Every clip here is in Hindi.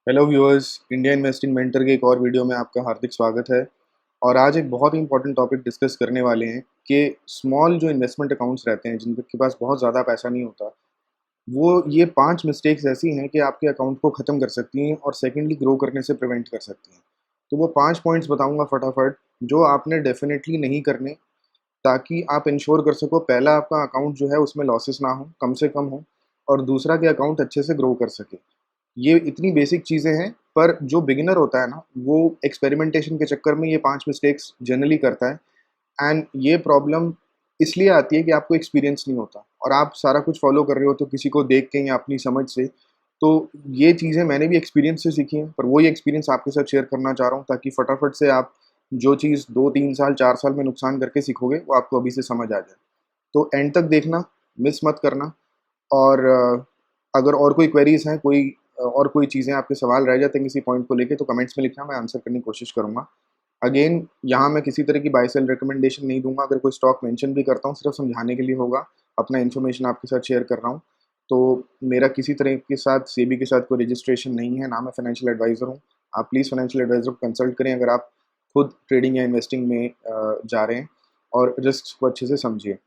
Hello viewers, India investing mentor के एक और वीडियो में आपका हार्दिक स्वागत है। और आज एक बहुत ही इंपॉर्टेंट टॉपिक डिस्कस करने वाले हैं कि स्मॉल जो इन्वेस्टमेंट अकाउंट्स रहते हैं जिनके पास बहुत ज़्यादा पैसा नहीं होता, वो ये 5 मिस्टेक्स ऐसी हैं कि आपके अकाउंट को ख़त्म कर सकती हैं और सेकेंडली ग्रो करने से प्रिवेंट कर सकती हैं। तो वो 5 पॉइंट्स बताऊँगा फटाफट, जो आपने डेफ़िनेटली नहीं करने, ताकि आप इंश्योर कर सको पहला आपका अकाउंट जो है उसमें लॉसेस ना हो, कम से कम हो, और दूसरा कि अकाउंट अच्छे से ग्रो कर सके। ये इतनी बेसिक चीज़ें हैं, पर जो बिगिनर होता है ना, वो एक्सपेरिमेंटेशन के चक्कर में ये 5 मिस्टेक्स जनरली करता है। एंड ये प्रॉब्लम इसलिए आती है कि आपको एक्सपीरियंस नहीं होता और आप सारा कुछ फ़ॉलो कर रहे हो तो किसी को देख के या अपनी समझ से। तो ये चीज़ें मैंने भी एक्सपीरियंस से सीखी हैं, पर वही एक्सपीरियंस आपके साथ शेयर करना चाह रहा हूँ ताकि फटाफट से आप जो चीज़ 2-3 साल, 4 साल में नुकसान करके सीखोगे, वो आपको अभी से समझ आ जाए। तो एंड तक देखना, मिस मत करना। और अगर और कोई क्वेरीज़ हैं, और कोई चीज़ें आपके सवाल रह जाते हैं किसी पॉइंट को लेके, तो कमेंट्स में लिखना, मैं आंसर करने की कोशिश करूँगा। अगेन, यहाँ मैं किसी तरह की बाय सेल रिकमेंडेशन नहीं दूँगा, अगर कोई स्टॉक मेंशन भी करता हूँ, सिर्फ समझाने के लिए होगा, अपना इन्फॉर्मेशन आपके साथ शेयर कर रहा हूँ। तो मेरा किसी तरह के साथ सेबी के साथ कोई रजिस्ट्रेशन नहीं है, ना मैं फाइनेंशियल एडवाइज़र हूँ। आप प्लीज़ फाइनेंशियल एडवाइज़र को कंसल्ट करें अगर आप खुद ट्रेडिंग या इन्वेस्टिंग में जा रहे हैं, और रिस्क्स को अच्छे से समझिए।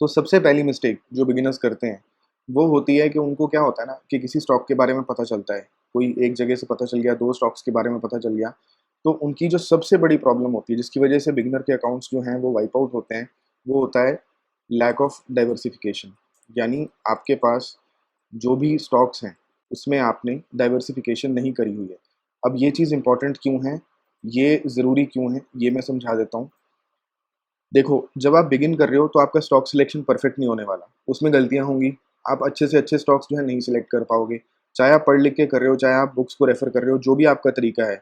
तो सबसे पहली मिस्टेक जो बिगिनर्स करते हैं, वो होती है कि उनको क्या होता है ना कि किसी स्टॉक के बारे में पता चलता है। कोई एक जगह से पता चल गया, 2 स्टॉक्स के बारे में पता चल गया, तो उनकी जो सबसे बड़ी प्रॉब्लम होती है, जिसकी वजह से बिगिनर के अकाउंट्स जो हैं वो वाइप आउट होते हैं, वो होता है लैक ऑफ डाइवर्सिफ़िकेशन। यानी आपके पास जो भी स्टॉक्स हैं, उसमें आपने डाइवर्सिफ़िकेशन नहीं करी हुई है। अब ये चीज़ इम्पोर्टेंट क्यों है, ये ज़रूरी क्यों है, ये मैं समझा देता हूँ। देखो, जब आप बिगिन कर रहे हो तो आपका स्टॉक सिलेक्शन परफेक्ट नहीं होने वाला, उसमें गलतियाँ होंगी, आप अच्छे से अच्छे स्टॉक्स जो है नहीं सिलेक्ट कर पाओगे। चाहे आप पढ़ लिख के कर रहे हो, चाहे आप बुक्स को रेफ़र कर रहे हो, जो भी आपका तरीका है,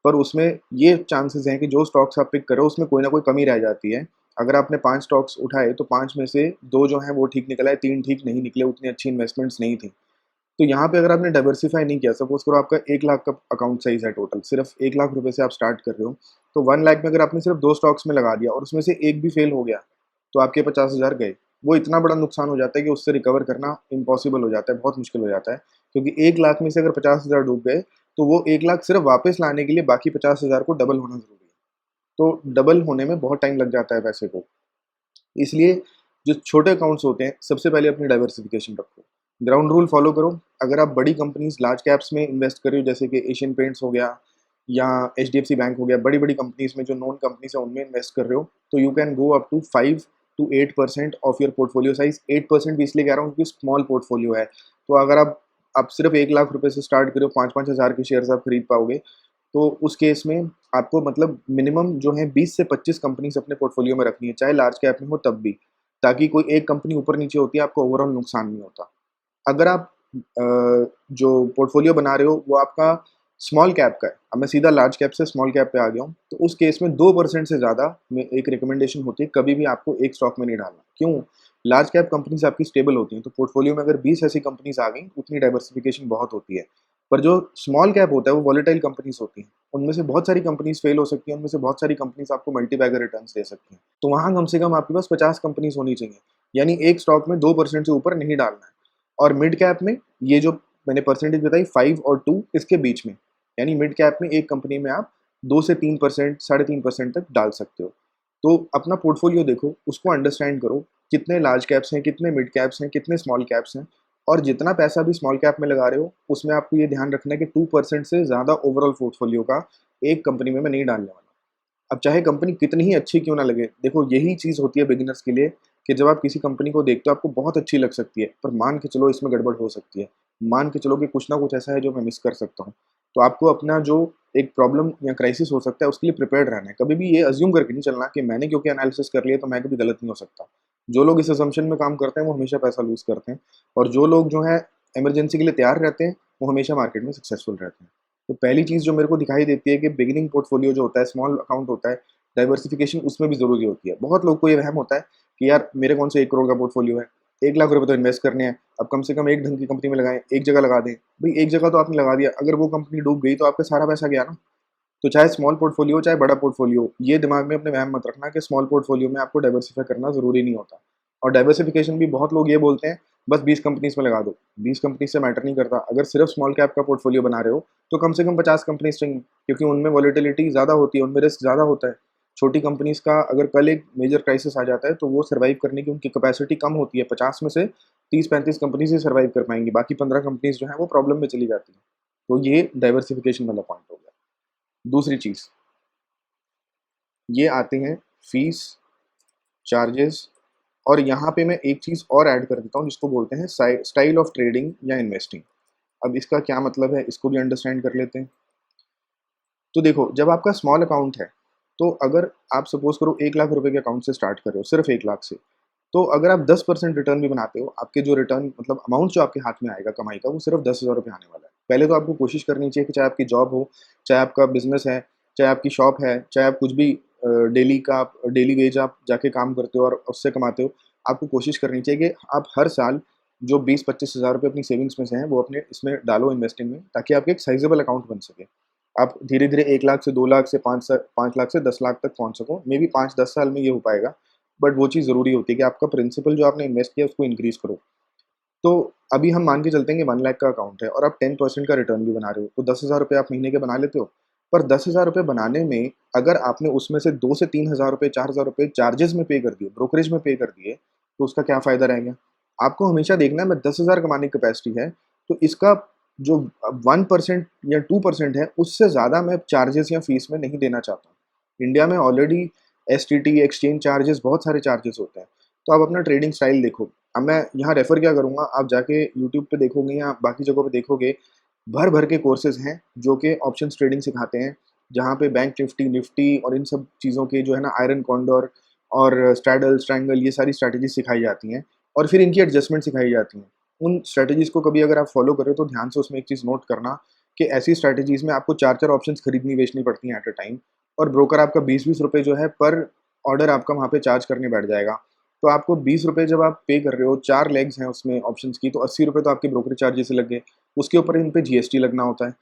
पर उसमें ये चांसेस हैं कि जो स्टॉक्स आप पिक कर रहे हो उसमें कोई ना कोई कमी रह जाती है। अगर आपने 5 स्टॉक्स उठाए तो 5 में से 2 जो हैं वो ठीक निकल आए, 3 ठीक नहीं निकले, उतनी अच्छी इन्वेस्टमेंट्स नहीं थी। तो यहाँ पे अगर आपने डाइवर्सिफ़ाई नहीं किया, सपोज़ करो आपका 1 लाख का अकाउंट साइज़ है टोटल, सिर्फ़ 1 लाख रुपए से आप स्टार्ट कर रहे हो, तो 1 लाख में अगर आपने सिर्फ़ 2 स्टॉक्स में लगा दिया और उसमें से एक भी फ़ेल हो गया, तो आपके 50,000 गए। वो इतना बड़ा नुकसान हो जाता है कि उससे रिकवर करना इम्पॉसिबल हो जाता है, बहुत मुश्किल हो जाता है। क्योंकि 1 लाख में से अगर 50,000 डूब गए, तो वो 1 लाख सिर्फ़ वापस लाने के लिए बाकी 50,000 को डबल होना ज़रूरी है। तो डबल होने में बहुत टाइम लग जाता है पैसे को। इसलिए जो छोटे अकाउंट्स होते हैं, सबसे पहले अपनी डाइवर्सिफ़िकेशन रखो। ग्राउंड रूल फ़ॉलो करो। अगर आप बड़ी कंपनीज़, लार्ज कैप्स में इन्वेस्ट कर रहे हो, जैसे कि एशियन पेंट्स हो गया या एचडीएफसी बैंक हो गया, बड़ी-बड़ी कंपनीज़ में जो नोन कंपनीज़ हैं, उनमें इन्वेस्ट कर रहे हो, तो you can go up to 5 to 8% of your portfolio size. 8% भी इसलिए कह रहा हूँ क्योंकि स्मॉल पोर्टफोलियो है। तो अगर आप सिर्फ़ 1 लाख रुपए से स्टार्ट करो, 5-5 हज़ार के शेयर्स आप खरीद पाओगे, तो उस केस में आपको मतलब मिनिमम जो है 20 से 25 कंपनीज़ अपने पोर्टफोलियो में रखनी है, चाहे लार्ज कैप में हो तब भी। ताकि कोई एक कंपनी ऊपर-नीचे होती है, आपको ओवरऑल नुकसान नहीं होता। अगर आप जो पोर्टफोलियो बना रहे हो, वो आपका स्मॉल कैप का है, अब मैं सीधा लार्ज कैप से स्मॉल कैप पे आ गया हूँ, तो उस केस में 2% से ज़्यादा में एक रिकमेंडेशन होती है, कभी भी आपको एक स्टॉक में नहीं डालना। क्यों? लार्ज कैप कंपनीज़ आपकी स्टेबल होती हैं, तो पोर्टफोलियो में अगर 20 ऐसी कंपनीज़ आ गई, उतनी डाइवर्सिफिकेशन बहुत होती है। पर जो स्मॉल कैप होता है, वो वोलेटाइल कंपनीज़ होती हैं। उनमें से बहुत सारी कंपनीज़ फेल हो सकती हैं, उनमें से बहुत सारी कंपनीज़ आपको मल्टी बैगर रिटर्न्स दे सकती हैं। तो वहाँ कम से कम आपके पास 50 कंपनीज़ होनी चाहिए। यानी एक स्टॉक में 2% से ऊपर नहीं डालना है। और मिड कैप में ये जो मैंने परसेंटेज बताई 5 और 2 इसके बीच में, यानी मिड कैप में एक कंपनी में आप 2 से 3%, 3.5% तक डाल सकते हो। तो अपना पोर्टफोलियो देखो, उसको अंडरस्टैंड करो, कितने लार्ज कैप्स हैं, कितने मिड कैप्स हैं, कितने स्मॉल कैप्स हैं, और जितना पैसा भी स्मॉल कैप में लगा रहे हो, उसमें आपको ये ध्यान रखना है कि 2% से ज़्यादा ओवरऑल पोर्टफोलियो का एक कंपनी में मैं नहीं डालने वाला। अब चाहे कंपनी कितनी ही अच्छी क्यों ना लगे, देखो यही चीज़ होती है बिगिनर्स के लिए कि जब आप किसी कंपनी को देखते हो आपको बहुत अच्छी लग सकती है, पर मान के चलो इसमें गड़बड़ हो सकती है। मान के चलो कि कुछ ना कुछ ऐसा है जो मैं मिस कर सकता हूँ। तो आपको अपना जो एक प्रॉब्लम या क्राइसिस हो सकता है उसके लिए प्रिपेयर्ड रहना है। कभी भी ये अज़्यूम करके नहीं चलना कि मैंने क्योंकि एनालिसिस कर लिया तो मैं कभी गलत नहीं हो सकता। जो लोग इस असम्पशन में काम करते हैं वो हमेशा पैसा लूज़ करते हैं, और जो लोग जो हैं इमरजेंसी के लिए तैयार रहते हैं, वो हमेशा मार्केट में सक्सेसफुल रहते हैं। तो पहली चीज़ जो मेरे को दिखाई देती है कि बिगिनिंग पोर्टफोलियो जो होता है, स्मॉल अकाउंट होता है, डाइवर्सिफिकेशन उसमें भी ज़रूरी होती है। बहुत लोग को ये वहम होता है कि यार मेरे कौन से 1 करोड़ का पोर्टफोलियो है, 1 लाख रुपए तो इन्वेस्ट करने हैं, अब कम से कम एक ढंग की कंपनी में लगाएँ, एक जगह लगा दें। भई एक जगह तो आपने लगा दिया, अगर वो कंपनी डूब गई तो आपका सारा पैसा गया ना। तो चाहे स्मॉल पोर्टफोलियो हो, चाहे बड़ा पोर्टफोलियो हो, ये दिमाग में अपने वहम मत रखना कि स्मॉल पोर्टफोलियो में आपको डाइवर्सिफ़ाई करना ज़रूरी नहीं होता। और डाइवर्सिफ़िकेशन भी बहुत लोग ये बोलते हैं बस 20 कंपनीज़ में लगा दो। 20 कंपनी से मैटर नहीं करता, अगर सिर्फ स्मॉल कैप का पोर्टफोलियो बना रहे हो, तो कम से कम 50 कंपनीज़ चाहिए, क्योंकि उनमें वॉलेटिलिटी ज़्यादा होती है, उनमें रिस्क ज़्यादा होता है। छोटी कंपनीज़ का अगर कल एक मेजर क्राइसिस आ जाता है, तो वो सर्वाइव करने की उनकी कैपेसिटी कम होती है, 50 में से 30-35 कंपनीज़ ही सर्वाइव कर पाएँगी, बाकी 15 कंपनीज़ जो हैं वो प्रॉब्लम में चली जाती हैं। तो ये डाइवर्सिफिकेशन वाला पॉइंट हो गया। दूसरी चीज़, ये आते हैं फीस, चार्जेस, और यहाँ पे मैं एक चीज़ और ऐड कर देता हूँ जिसको बोलते हैं स्टाइल ऑफ ट्रेडिंग या इन्वेस्टिंग। अब इसका क्या मतलब है, इसको भी अंडरस्टैंड कर लेते हैं। तो देखो, जब आपका स्मॉल अकाउंट है, तो अगर आप सपोज़ करो 1 लाख रुपए के अकाउंट से स्टार्ट कर रहे हो, सिर्फ 1 लाख से, तो अगर आप 10% रिटर्न भी बनाते हो, आपके जो रिटर्न मतलब अमाउंट जो आपके हाथ में आएगा कमाई का, वो सिर्फ 10,000 रुपए आने वाला है। पहले तो आपको कोशिश करनी चाहिए कि चाहे आपकी जॉब हो, चाहे आपका बिज़नेस है, चाहे आपकी शॉप है, चाहे आप कुछ भी डेली का आप डेली वेज आप जाके काम करते हो और उससे कमाते हो, आपको कोशिश करनी चाहिए कि आप हर साल जो 20-25 हज़ार रुपए अपनी सेविंग्स में से हैं, वो अपने इसमें डालो इन्वेस्टिंग में, ताकि आपके एक साइज़ेबल अकाउंट बन सके। आप धीरे-धीरे 1 लाख से 2 लाख से 5 लाख से 10 लाख तक पहुँच सको। मेबी 5-10 साल में ये हो पाएगा, बट वो चीज़ ज़रूरी होती है कि आपका प्रिंसिपल जो आपने इन्वेस्ट किया उसको इंक्रीज़ करो। तो अभी हम मान के चलते हैं कि 1 लाख का अकाउंट है और आप 10% का रिटर्न भी बना रहे हो, तो 10,000 रुपए आप महीने के बना लेते हो। पर 10,000 रुपए बनाने में अगर आपने उसमें से 2 से 3,000 रुपए, 4,000 रुपए चार्जेज़ में पे कर दिए, ब्रोकरेज में पे कर दिए, तो उसका क्या फ़ायदा रह गया? आपको हमेशा देखना है, मैं 10,000 कमाने की कैपेसिटी है, तो इसका जो 1% या 2% है, उससे ज़्यादा मैं चार्जेज़ या फ़ीस में नहीं देना चाहता हूँ। इंडिया में ऑलरेडी एसटीटी, एक्सचेंज चार्जेज़, बहुत सारे चार्जेज़ होते हैं। तो आप अपना ट्रेडिंग स्टाइल देखो। अब मैं यहाँ रेफ़र क्या करूँगा, आप जाके यूट्यूब पे देखोगे या बाकी जगहों पे देखोगे, भर-भर के कोर्सेज़ हैं, जो कि ऑप्शंस ट्रेडिंग सिखाते हैं, जहाँ पे बैंक निफ्टी और इन सब चीज़ों के जो है ना आयरन कॉन्डोर और स्ट्रैडल, स्ट्रैंगल, ये सारी स्ट्रैटेजीज़ सिखाई जाती हैं और फिर इनकी एडजस्टमेंट सिखाई जाती हैं। उन स्ट्रैटेजीज़ को कभी अगर आप फ़ॉलो कर रहे हो, तो ध्यान से उसमें एक चीज़ नोट करना कि ऐसी स्ट्रैटेजीज़ में आपको 4-4 ऑप्शंस खरीदनी-बेचनी पड़ती हैं एट अ टाइम, और ब्रोकर आपका 20-20 रुपए जो है पर ऑर्डर आपका वहाँ पे चार्ज करने बैठ जाएगा। तो आपको 20 रुपए जब आप पे कर रहे हो, 4 लेग्स हैं उसमें ऑप्शंस की, तो 80 रुपए तो आपके ब्रोकरेज चार्जेस से लग गए। उसके ऊपर इन पे जीएसटी लगना होता है।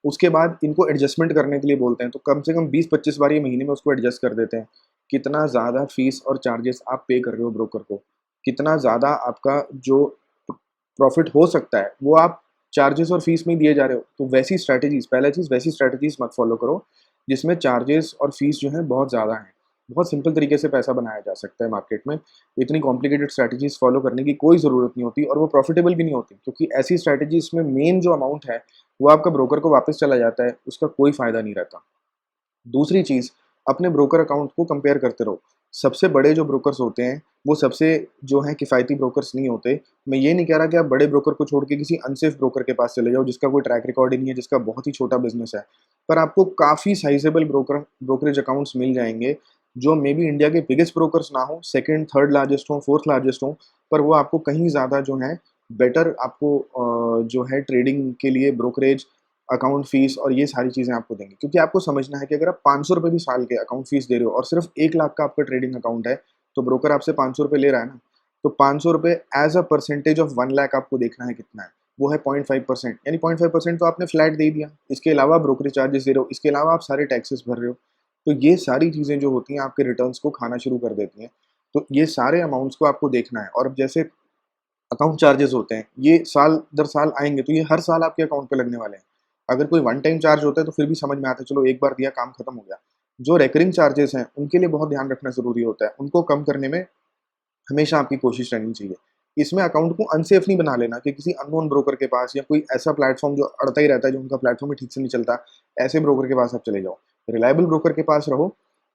उसके बाद इनको एडजस्टमेंट करने के लिए बोलते हैं, तो कम से कम 20-25 बार ये महीने में उसको एडजस्ट कर देते हैं। कितना ज़्यादा फ़ीस और चार्जेस आप पे कर रहे हो ब्रोकर को, कितना ज़्यादा आपका जो प्रॉफ़िट हो सकता है, वो आप चार्जेस और फ़ीस में ही दिए जा रहे हो। तो वैसी स्ट्रैटेजीज़, पहला चीज़ वैसी स्ट्रैटेजीज़ मत फ़ॉलो करो, जिसमें चार्जेस और फ़ीस जो हैं बहुत ज़्यादा हैं। बहुत सिंपल तरीके से पैसा बनाया जा सकता है मार्केट में। इतनी कॉम्प्लिकेटेड स्ट्रैटेजीज़ फ़ॉलो करने की कोई ज़रूरत नहीं होती और वो प्रॉफ़िटेबल भी नहीं होती, क्योंकि ऐसी स्ट्रैटेजीज़ में मेन जो अमाउंट है, वो आपका ब्रोकर को वापस चला जाता है, उसका कोई फ़ायदा नहीं रहता। दूसरी चीज़, अपने ब्रोकर अकाउंट को कंपेयर करते रहो। सबसे बड़े जो ब्रोकर्स होते हैं, वो सबसे जो हैं किफ़ायती ब्रोकर्स नहीं होते। मैं ये नहीं कह रहा कि आप बड़े ब्रोकर को छोड़ के किसी अनसेफ ब्रोकर के पास चले जाओ, जिसका कोई ट्रैक रिकॉर्ड ही नहीं है, जिसका बहुत ही छोटा बिज़नेस है। पर आपको काफ़ी साइज़ेबल ब्रोकरेज अकाउंट्स मिल जाएँगे, जो मेबी इंडिया के बिगेस्ट ब्रोकर्स ना हों, सेकंड, थर्ड लार्जेस्ट हों, फोर्थ लार्जेस्ट हों, पर वो आपको कहीं ज़्यादा जो हैं बेटर आपको जो है ट्रेडिंग के लिए ब्रोकरेज, अकाउंट फ़ीस और ये सारी चीज़ें आपको देंगे। क्योंकि आपको समझना है कि अगर आप ₹500 भी साल के अकाउंट फ़ीस दे रहे हो और सिर्फ़ 1 लाख का आपका ट्रेडिंग अकाउंट है, तो ब्रोकर आपसे ₹500 ले रहा है ना, तो ₹500 as a percentage of 1 lakh आपको देखना है कितना है, वो है 0.5%, यानी 0.5% तो आपने फ्लैट दे ही दिया। इसके अलावा ब्रोकरेज चार्जेस दे रहे हो, इसके अलावा आप सारे टैक्सेस भर रहे हो। तो ये सारी चीज़ें जो होती हैं आपके रिटर्न्स को खाना शुरू कर देती हैं। तो ये सारे अमाउंट्स को आपको देखना है, और अब जैसे अकाउंट चार्जेस होते हैं, ये साल दर साल आएँगे, तो ये हर साल आपके अकाउंट पे लगने वाले हैं। अगर कोई वन टाइम चार्ज होता है तो फिर भी समझ में आता है, चलो एक बार दिया काम खत्म हो गया। जो रिकरिंग चार्जेस हैं, उनके लिए बहुत ध्यान रखना ज़रूरी होता है। उनको कम करने में हमेशा आपकी कोशिश रहनी चाहिए। इसमें अकाउंट को अनसेफ नहीं बना लेना कि किसी अननोन ब्रोकर के पास या कोई ऐसा प्लेटफ़ॉर्म जो अड़ता ही रहता है, जो उनका प्लेटफ़ॉर्म ही ठीक से नहीं चलता, ऐसे ब्रोकर के पास आप चले जाओ। रिलायबल ब्रोकर के पास रहो,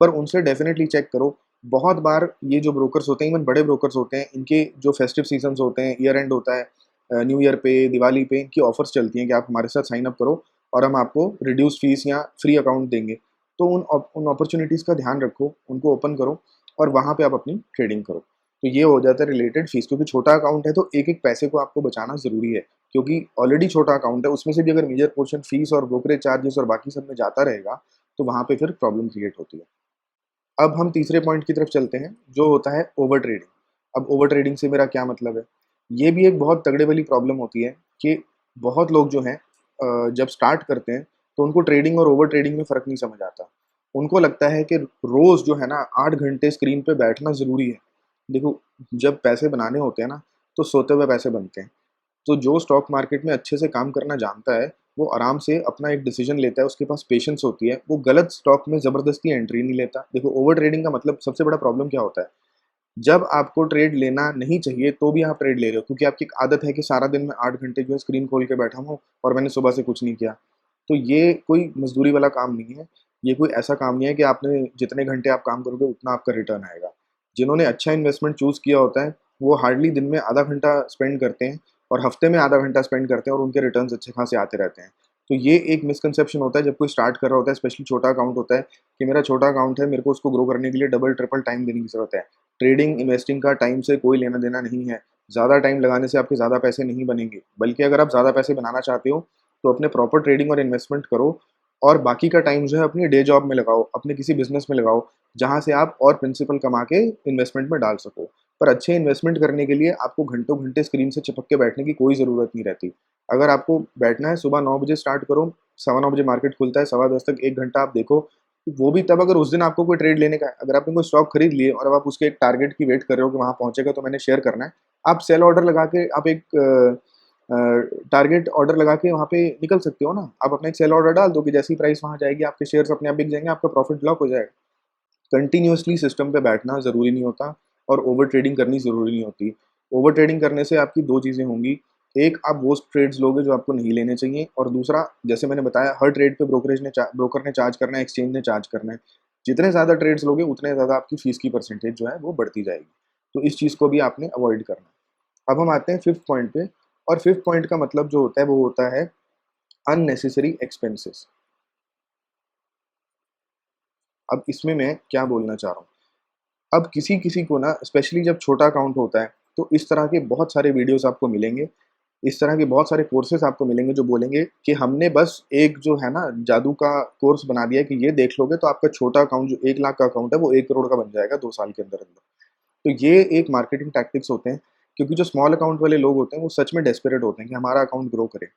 पर उनसे डेफ़िनिटली चेक करो। बहुत बार ये जो ब्रोकर्स होते हैं, इवन बड़े ब्रोकर्स होते हैं, इनके जो फेस्टिव सीज़न्स होते हैं, ईयर एंड होता है, न्यू ईयर पे, दिवाली पे इनकी ऑफ़र्स चलती हैं कि आप हमारे साथ साइन अप करो और हम आपको रिड्यूस्ड फ़ीस या फ्री अकाउंट देंगे। तो उन अपॉर्च्युनिटीज़ का ध्यान रखो, उनको ओपन करो और वहाँ पे आप अपनी ट्रेडिंग करो। तो ये हो जाता है रिलेटेड फीस, क्योंकि छोटा अकाउंट है तो एक-एक पैसे को आपको बचाना ज़रूरी है, क्योंकि ऑलरेडी छोटा अकाउंट है, उसमें से भी अगर मेजर पोर्शन फीस और ब्रोकरेज चार्जेस और बाकी सब में जाता रहेगा, तो वहाँ पे फिर प्रॉब्लम क्रिएट होती है। अब हम तीसरे पॉइंट की तरफ चलते हैं, जो होता है ओवर ट्रेडिंग। अब ओवर ट्रेडिंग से मेरा क्या मतलब है? ये भी एक बहुत तगड़े वाली प्रॉब्लम होती है कि बहुत लोग जो हैं जब स्टार्ट करते हैं, तो उनको ट्रेडिंग और ओवर ट्रेडिंग में फ़र्क नहीं समझ आता। उनको लगता है कि रोज़ जो है ना 8 घंटे स्क्रीन पे बैठना ज़रूरी है। देखो, जब पैसे बनाने होते हैं ना, तो सोते हुए पैसे बनते हैं। तो जो स्टॉक मार्केट में अच्छे से काम करना जानता है, वो आराम से अपना एक डिसीजन लेता है, उसके पास पेशेंस होती है, वो गलत स्टॉक में ज़बरदस्ती एंट्री नहीं लेता। देखो, ओवर ट्रेडिंग का मतलब सबसे बड़ा प्रॉब्लम क्या होता है? जब आपको ट्रेड लेना नहीं चाहिए, तो भी आप ट्रेड ले रहे हो, क्योंकि आपकी एक आदत है कि सारा दिन मैं 8 घंटे जो है स्क्रीन खोल के बैठा हूँ और मैंने सुबह से कुछ नहीं किया। तो ये कोई मज़दूरी वाला काम नहीं है, ये कोई ऐसा काम नहीं है कि आपने जितने घंटे आप काम करोगे उतना आपका रिटर्न आएगा। जिन्होंने अच्छा इन्वेस्टमेंट चूज़ किया होता है, वो हार्डली दिन में आधा घंटा स्पेंड करते हैं और हफ्ते में आधा घंटा स्पेंड करते हैं और उनके रिटर्न्स अच्छे खासे आते रहते हैं। तो ये एक मिसकंसेप्शन होता है जब कोई स्टार्ट कर रहा होता है, स्पेशली छोटा अकाउंट होता है, कि मेरा छोटा अकाउंट है, मेरे को उसको ग्रो करने के लिए डबल ट्रिपल टाइम देने की ज़रूरत है। ट्रेडिंग, इन्वेस्टिंग का टाइम से कोई लेना-देना नहीं है। ज़्यादा टाइम लगाने से आपके ज़्यादा पैसे नहीं बनेंगे, बल्कि अगर आप ज़्यादा पैसे बनाना चाहते हो, तो अपने प्रॉपर ट्रेडिंग और इन्वेस्टमेंट करो और बाकी का टाइम जो है अपनी डे जॉब में लगाओ, अपने किसी बिज़नेस में लगाओ, जहाँ से आप और प्रिंसिपल कमा के इन्वेस्टमेंट में डाल सको। पर अच्छे इन्वेस्टमेंट करने के लिए आपको घंटों-घंटे स्क्रीन से चिपक के बैठने की कोई ज़रूरत नहीं रहती। अगर आपको बैठना है, सुबह 9 बजे स्टार्ट करो, सवा 9 बजे मार्केट खुलता है, सवा 10 तक 1 घंटा आप देखो, वो भी तब अगर उस दिन आपको कोई ट्रेड लेने का है। अगर आपने कोई स्टॉक खरीद लिए और अब आप उसके एक टारगेट की वेट कर रहे हो कि वहाँ पहुँचेगा तो मैंने शेयर करना है, आप सेल ऑर्डर लगा के आप एक टारगेट ऑर्डर लगा के वहाँ पे निकल सकते हो ना। आप अपना एक सेल ऑर्डर डाल दो कि जैसी प्राइस वहाँ जाएगी, आपके शेयर्स अपने आप बिक जाएँगे, आपका प्रॉफिट लॉक हो जाएगा। कंटिन्यूअसली सिस्टम पे बैठना ज़रूरी नहीं होता और ओवर ट्रेडिंग करनी ज़रूरी नहीं होती। ओवर ट्रेडिंग करने से आपकी 2 चीज़ें होंगी, एक आप वो ट्रेड्स लोगे जो आपको नहीं लेने चाहिए और दूसरा, जैसे मैंने बताया, हर ट्रेड पे ब्रोकर ने चार्ज करना है, एक्सचेंज ने चार्ज करना है। जितने ज़्यादा ट्रेड्स लोगे उतने ज़्यादा आपकी फ़ीस की परसेंटेज जो है वो बढ़ती जाएगी। तो इस चीज़ को भी आपने अवॉइड करना है। अब हम आते हैं 5th पॉइंट पे, और 5th पॉइंट का मतलब जो होता है वो होता है अननेसेसरी एक्सपेंसेस। अब इसमें मैं क्या बोलना चाह रहा हूँ? अब किसी-किसी को ना, स्पेशली जब छोटा अकाउंट होता है, तो इस तरह के बहुत सारे वीडियोज़ आपको मिलेंगे, इस तरह के बहुत सारे कोर्सेज़ आपको मिलेंगे जो बोलेंगे कि हमने बस एक जो है ना जादू का कोर्स बना दिया है कि ये देख लोगे तो आपका छोटा अकाउंट जो 1 लाख का अकाउंट है वो 1 करोड़ का बन जाएगा 2 साल के अंदर-अंदर। तो ये एक मार्केटिंग टैक्टिक्स होते हैं, क्योंकि जो स्मॉल अकाउंट वाले लोग होते हैं वो सच में डेस्परेट होते हैं कि हमारा अकाउंट ग्रो करे।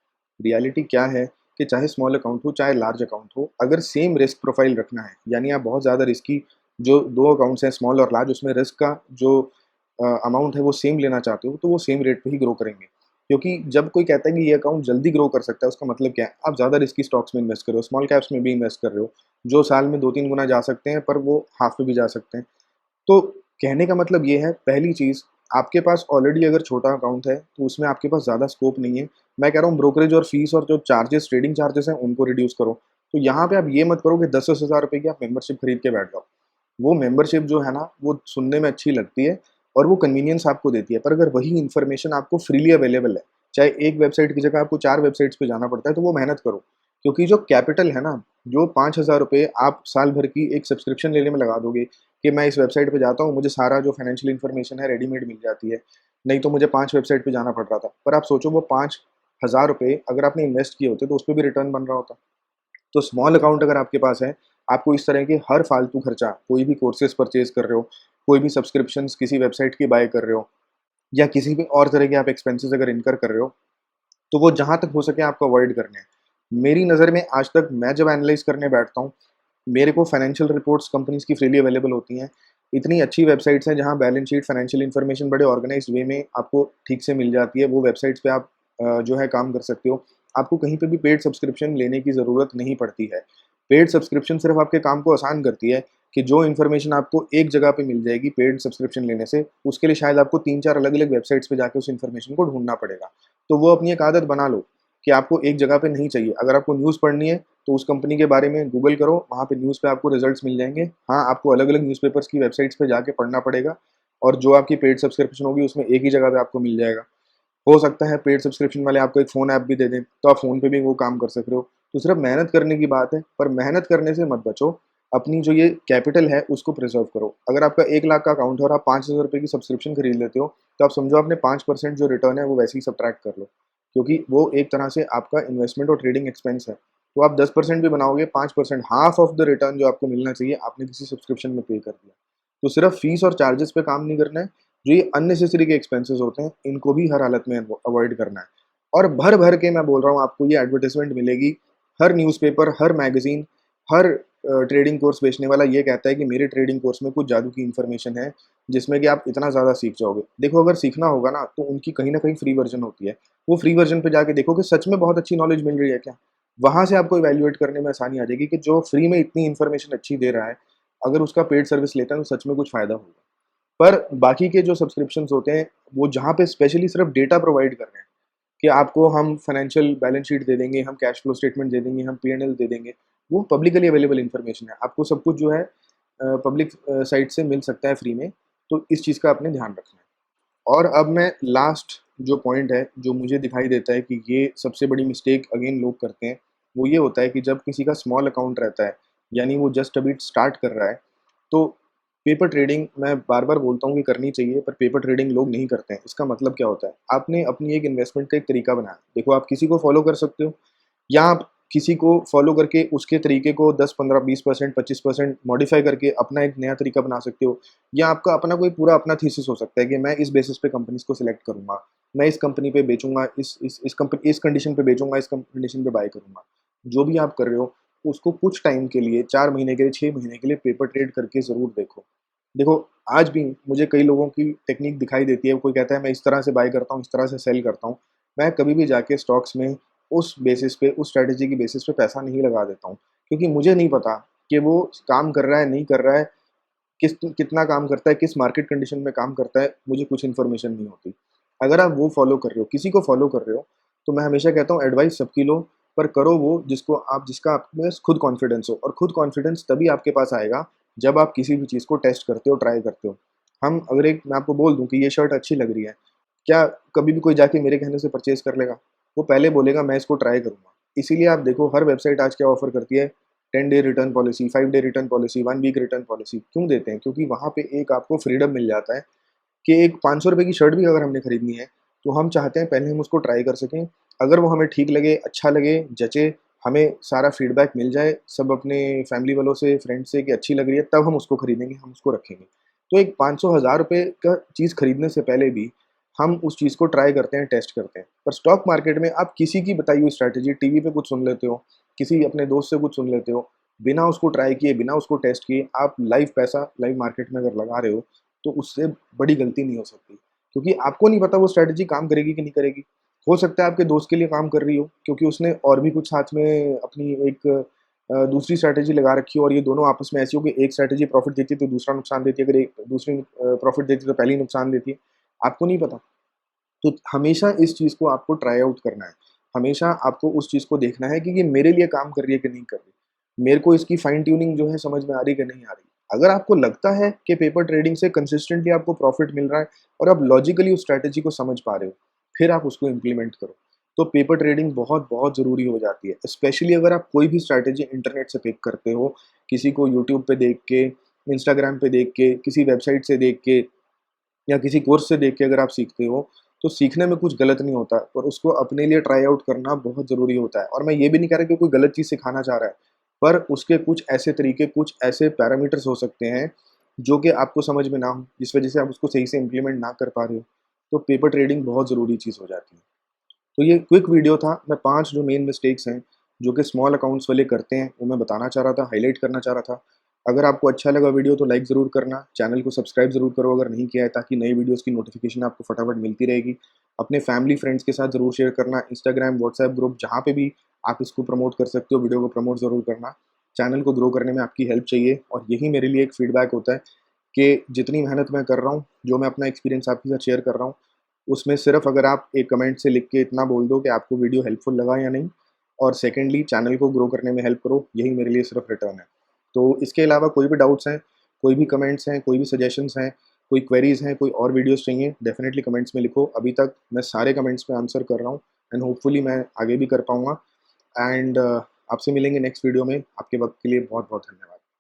रियलिटी क्या है कि चाहे स्मॉल अकाउंट हो, चाहे लार्ज अकाउंट हो, अगर सेम रिस्क प्रोफाइल रखना है, यानी आप बहुत ज़्यादा रिस्की, जो 2 अकाउंट्स हैं स्मॉल और लार्ज, उसमें रिस्क का जो अमाउंट है वो सेम लेना चाहते हो, तो वो सेम रेट पे ही ग्रो करेंगे। क्योंकि जब कोई कहता है कि ये अकाउंट जल्दी ग्रो कर सकता है, उसका मतलब क्या है? आप ज़्यादा रिस्की स्टॉक्स में इन्वेस्ट कर रहे हो, स्मॉल कैप्स में भी इन्वेस्ट कर रहे हो, जो साल में 2-3 गुना जा सकते हैं, पर वो हाफ पे भी जा सकते हैं। तो कहने का मतलब ये है, पहली चीज़, आपके पास ऑलरेडी अगर छोटा अकाउंट है, तो उसमें आपके पास ज़्यादा स्कोप नहीं है। मैं कह रहा हूँ ब्रोकरेज और फीस और जो चार्जेस, ट्रेडिंग चार्जेस हैं, उनको रिड्यूस करो। तो यहाँ पे आप ये मत करो कि 10-10 हज़ार रुपए की आप मेंबरशिप खरीद के बैठ जाओ। वो मेंबरशिप जो है ना, वो सुनने में अच्छी लगती है और वो कन्वीनियंस आपको देती है, पर अगर वही इन्फॉर्मेशन आपको फ्रीली अवेलेबल है, चाहे एक वेबसाइट की जगह आपको 4 वेबसाइट्स पे जाना पड़ता है, तो वो मेहनत करो। क्योंकि जो कैपिटल है ना, जो 5,000 रुपए आप साल भर की एक सब्सक्रिप्शन लेने में लगा दोगे कि मैं इस वेबसाइट पे जाता हूँ, मुझे सारा जो फाइनेंशियल इन्फॉर्मेशन है रेडीमेड मिल जाती है। नहीं तो मुझे 5 वेबसाइट पे जाना पड़ रहा था। पर आप सोचो, वो 5,000 रुपए अगर आपने इन्वेस्ट किए होते, तो उसपे भी रिटर्न बन रहा होता। तो स्मॉल अकाउंट अगर आपके पास है, आपको इस तरह के हर फालतू खर्चा, कोई भी कोर्सेज़ परचेज़ कर रहे हो, कोई भी सब्सक्रिप्शंस किसी वेबसाइट की बाय कर रहे हो, या किसी भी और तरह के आप एक्सपेंसेस अगर इनकर कर रहे हो, तो वो जहाँ तक हो सके आपको अवॉइड करने हैं। मेरी नज़र में आज तक मैं जब एनालाइज़ करने बैठता हूँ, मेरे को फाइनेंशियल रिपोर्ट्स कंपनीज़ की फ्रीली अवेलेबल होती हैं। इतनी अच्छी वेबसाइट्स हैं जहाँ बैलेंस शीट, फाइनेंशियल इन्फॉर्मेशन बड़े ऑर्गनाइज़्ड वे में आपको ठीक से मिल जाती है। वो वेबसाइट्स पे आप जो है काम कर सकते हो। आपको कहीं पे भी पेड सब्सक्रिप्शन लेने की ज़रूरत नहीं पड़ती है। पेड सब्सक्रिप्शन सिर्फ़ आपके काम को आसान करती है कि जो इन्फॉर्मेशन आपको एक जगह पे मिल जाएगी पेड सब्सक्रिप्शन लेने से, उसके लिए शायद आपको 3-4 अलग-अलग वेबसाइट्स पे जाके उस इन्फॉर्मेशन को ढूँढना पड़ेगा। तो वो अपनी एक आदत बना लो कि आपको एक जगह पे नहीं चाहिए। अगर आपको न्यूज़ पढ़नी है, तो उस कंपनी के बारे में गूगल करो, वहाँ पे न्यूज़ पे आपको रिज़ल्ट्स मिल जाएँगे। हाँ, आपको अलग-अलग न्यूज़पेपर्स की वेबसाइट्स पे जाके पढ़ना पड़ेगा और जो आपकी पेड सब्सक्रिप्शन होगी उसमें एक ही जगह पे आपको मिल जाएगा। हो सकता है पेड सब्सक्रिप्शन वाले आपको एक फ़ोन ऐप भी दे दें, तो आप फ़ोन पे भी वो काम कर सक रहे हो। तो सिर्फ़ मेहनत करने की बात है, पर मेहनत करने से मत बचो। अपनी जो ये कैपिटल है उसको प्रिज़र्व करो। अगर आपका 1 लाख का अकाउंट है और आप 5,000 रुपए की सब्सक्रिप्शन खरीद लेते हो, तो आप समझो आपने 5% जो रिटर्न है वो वैसे ही सब्ट्रैक्ट कर लो। क्योंकि वो एक तरह से आपका इन्वेस्टमेंट और ट्रेडिंग एक्सपेंस है। तो आप 10% भी बनाओगे, 5%, हाफ ऑफ द रिटर्न जो आपको मिलना चाहिए, आपने किसी सब्सक्रिप्शन में पे कर दिया। तो सिर्फ़ फ़ीस और चार्जेस पे काम नहीं करना है, जो ये अननेसेसरी के एक्सपेंसेस होते हैं, इनको भी हर हालत में अवॉइड करना है। और भर-भर के मैं बोल रहा हूँ, आपको ये एडवर्टाइज़मेंट मिलेगी, हर न्यूज़पेपर, हर मैगज़ीन, हर ट्रेडिंग कोर्स बेचने वाला ये कहता है कि मेरे ट्रेडिंग कोर्स में कुछ जादू की इन्फॉर्मेशन है, जिसमें कि आप इतना ज़्यादा सीख जाओगे। देखो अगर सीखना होगा ना, तो उनकी कहीं न कहीं फ्री वर्ज़न होती है। वो फ्री वर्ज़न पे जाके देखो कि सच में बहुत अच्छी नॉलेज मिल रही है क्या? वहाँ से आपको इवैल्यूएट करने में आसानी आ जाएगी कि जो फ्री में इतनी इन्फॉर्मेशन अच्छी दे रहा है, अगर उसका पेड सर्विस लेता है तो सच में कुछ फ़ायदा होगा। पर बाकी के जो सब्सक्रिप्शंस होते हैं, वो जहाँ पे स्पेशली सिर्फ़ डेटा प्रोवाइड कर रहे हैं कि आपको हम फाइनेंशियल बैलेंस शीट दे देंगे, हम कैश फ्लो स्टेटमेंट दे देंगे, हम P&L दे देंगे, वो पब्लिकली अवेलेबल इन्फॉर्मेशन है। आपको सब कुछ जो है पब्लिक साइट से मिल सकता है फ्री में, तो इस चीज़ का आपने ध्यान रखना है। और अब मैं लास्ट जो पॉइंट है, जो मुझे दिखाई देता है कि ये सबसे बड़ी मिस्टेक अगेन लोग करते हैं, वो ये होता है कि जब किसी का स्मॉल अकाउंट रहता है, यानी वो जस्ट अभी स्टार्ट कर रहा है, तो पेपर ट्रेडिंग मैं बार-बार बोलता हूँ कि करनी चाहिए, पर पेपर ट्रेडिंग लोग नहीं करते हैं। इसका मतलब क्या होता है? आपने अपनी एक इन्वेस्टमेंट का एक तरीका बनाया। देखो, आप किसी को फॉलो कर सकते हो या आप किसी को फॉलो करके उसके तरीके को 10, 15, 20%, 25% मॉडिफ़ाई करके अपना एक नया तरीका बना सकते हो। या आपका अपना कोई पूरा अपना थीसिस हो सकता है कि मैं इस बेसिस पे कंपनीज़ को सिलेक्ट करूँगा। मैं इस कंपनी पे बेचूँगा, इस कंडीशन पे बेचूँगा, इस कंडीशन पे बाय करूँगा। जो भी आप कर रहे हो, उसको कुछ टाइम के लिए 4 महीने के लिए, 6 महीने के लिए पेपर ट्रेड करके ज़रूर देखो। देखो, आज भी मुझे कई लोगों की टेक्नीक दिखाई देती है, कोई कहता है मैं इस तरह से बाय करता हूँ, इस तरह से सेल करता हूँ। मैं कभी भी जाके स्टॉक्स में उस बेसिस पे, उस स्ट्रैटेजी की बेसिस पे पैसा नहीं लगा देता हूँ। क्योंकि मुझे नहीं पता कि वो काम कर रहा है, नहीं कर रहा है, कितना काम करता है, किस मार्केट कंडीशन में काम करता है, मुझे कुछ इन्फॉर्मेशन नहीं होती। अगर आप वो फॉलो कर रहे हो, किसी को फॉलो कर रहे हो, तो मैं हमेशा कहता हूँ एडवाइस सबकी लो, पर करो वो जिसका आप में खुद कॉन्फिडेंस हो, और खुद कॉन्फिडेंस तभी आपके पास आएगा, जब आप किसी भी चीज़ को टेस्ट करते हो, ट्राई करते हो। अगर एक मैं आपको बोल दूँ कि ये शर्ट अच्छी लग रही है, क्या कभी भी कोई जाके मेरे कहने से परचेज़ कर लेगा? वो पहले बोलेगा मैं इसको ट्राई करूँगा। इसीलिए आप देखो हर वेबसाइट आज क्या ऑफ़र करती है, 10 day return policy, 5 day return policy, 1 week return policy. क्यों देते हैं? क्योंकि वहाँ पे एक आपको फ्रीडम मिल जाता है कि एक ₹500 की शर्ट भी अगर हमने खरीदनी है, तो हम चाहते हैं पहले हम उसको ट्राई कर सकें। अगर वो हमें ठीक लगे, अच्छा लगे, जचे, हमें सारा फीडबैक मिल जाए, सब अपने फैमिली वालों से, फ्रेंड से कि अच्छी लग रही है, तब हम उसको खरीदेंगे, हम उसको रखेंगे। तो एक 500 हज़ार रुपए का चीज़ खरीदने से पहले भी हम उस चीज़ को ट्राई करते हैं, टेस्ट करते हैं। पर स्टॉक मार्केट में आप किसी की बताई हुई स्ट्रैटेजी टीवी पे कुछ सुन लेते हो, किसी अपने दोस्त से कुछ सुन लेते हो, बिना उसको ट्राई किए, बिना उसको टेस्ट किए आप लाइव पैसा लाइव मार्केट में अगर लगा रहे हो, तो उससे बड़ी गलती नहीं हो सकती। क्योंकि आपको नहीं पता वो स्ट्रैटेजी काम करेगी कि नहीं करेगी। हो सकता है आपके दोस्त के लिए काम कर रही हो, क्योंकि उसने और भी कुछ साथ में अपनी एक दूसरी स्ट्रैटेजी लगा रखी हो, और ये दोनों आपस में ऐसी हो कि एक स्ट्रैटेजी प्रॉफ़िट देती है तो दूसरा नुकसान देती है, अगर एक दूसरी प्रॉफ़िट देती है तो पहली नुकसान देती है। आपको नहीं पता। तो हमेशा इस चीज़ को आपको ट्राई आउट करना है। हमेशा आपको उस चीज़ को देखना है कि ये मेरे लिए काम कर रही है कि नहीं कर रही। मेरे को इसकी फाइन ट्यूनिंग जो है समझ में आ रही है कि नहीं आ रही। अगर आपको लगता है कि पेपर ट्रेडिंग से कंसिस्टेंटली आपको प्रॉफ़िट मिल रहा है और आप लॉजिकली उस स्ट्रैटेजी को समझ पा रहे हो, फिर आप उसको इम्प्लीमेंट करो। तो पेपर ट्रेडिंग बहुत ज़रूरी हो जाती है। स्पेशली अगर आप कोई भी स्ट्रैटेजी इंटरनेट से पिक करते हो, किसी को यूट्यूब पे देख के, इंस्टाग्राम पे देख के, किसी वेबसाइट से देख के, या किसी कोर्स से देख के अगर आप सीखते हो, तो सीखने में कुछ गलत नहीं होता, पर उसको अपने लिए ट्राई आउट करना बहुत ज़रूरी होता है। और मैं ये भी नहीं कह रहा कि कोई गलत चीज़ सिखाना चाह रहा है, पर उसके कुछ ऐसे तरीके, कुछ ऐसे पैरामीटर्स हो सकते हैं, जो कि आपको समझ में ना हो, जिस वजह से आप उसको सही से इम्प्लीमेंट ना कर पा रहे हो। तो पेपर ट्रेडिंग बहुत ज़रूरी चीज़ हो जाती है। तो ये क्विक वीडियो था, मैं 5 जो मेन मिस्टेक्स हैं, जो कि स्मॉल अकाउंट्स वाले करते हैं, वो मैं बताना चाह रहा था, हाइलाइट करना चाह रहा था। अगर आपको अच्छा लगा वीडियो तो लाइक ज़रूर करना, चैनल को सब्सक्राइब ज़रूर करो अगर नहीं किया है, ताकि नई वीडियोज़ की नोटिफ़िकेशन आपको फटाफट मिलती रहेगी। अपने फैमिली फ्रेंड्स के साथ ज़रूर शेयर करना, इंस्टाग्राम, व्हाट्सएप ग्रुप जहाँ पे भी आप इसको प्रमोट कर सकते हो, वीडियो को प्रमोट ज़रूर करना। चैनल को ग्रो करने में आपकी हेल्प चाहिए, और यही मेरे लिए एक फीडबैक होता है कि जितनी मेहनत मैं कर रहा हूँ, जो मैं अपना एक्सपीरियंस आपके साथ शेयर कर रहा हूँ, उसमें सिर्फ़ अगर आप एक कमेंट से लिख के इतना बोल दो कि आपको वीडियो हेल्पफुल लगा या नहीं, और सेकंडली चैनल को ग्रो करने में हेल्प करो, यही मेरे लिए सिर्फ़ रिटर्न है। तो इसके अलावा कोई भी डाउट्स हैं, कोई भी कमेंट्स हैं, कोई भी सजेशंस हैं, कोई क्वेरीज़ हैं, कोई और वीडियोज़ चाहिए, डेफ़िनिटली कमेंट्स में लिखो। अभी तक मैं सारे कमेंट्स पे आंसर कर रहा हूँ, एंड होपफुली मैं आगे भी कर पाऊँगा। एंड आपसे मिलेंगे नेक्स्ट वीडियो में। आपके वक़्त के लिए बहुत-बहुत धन्यवाद।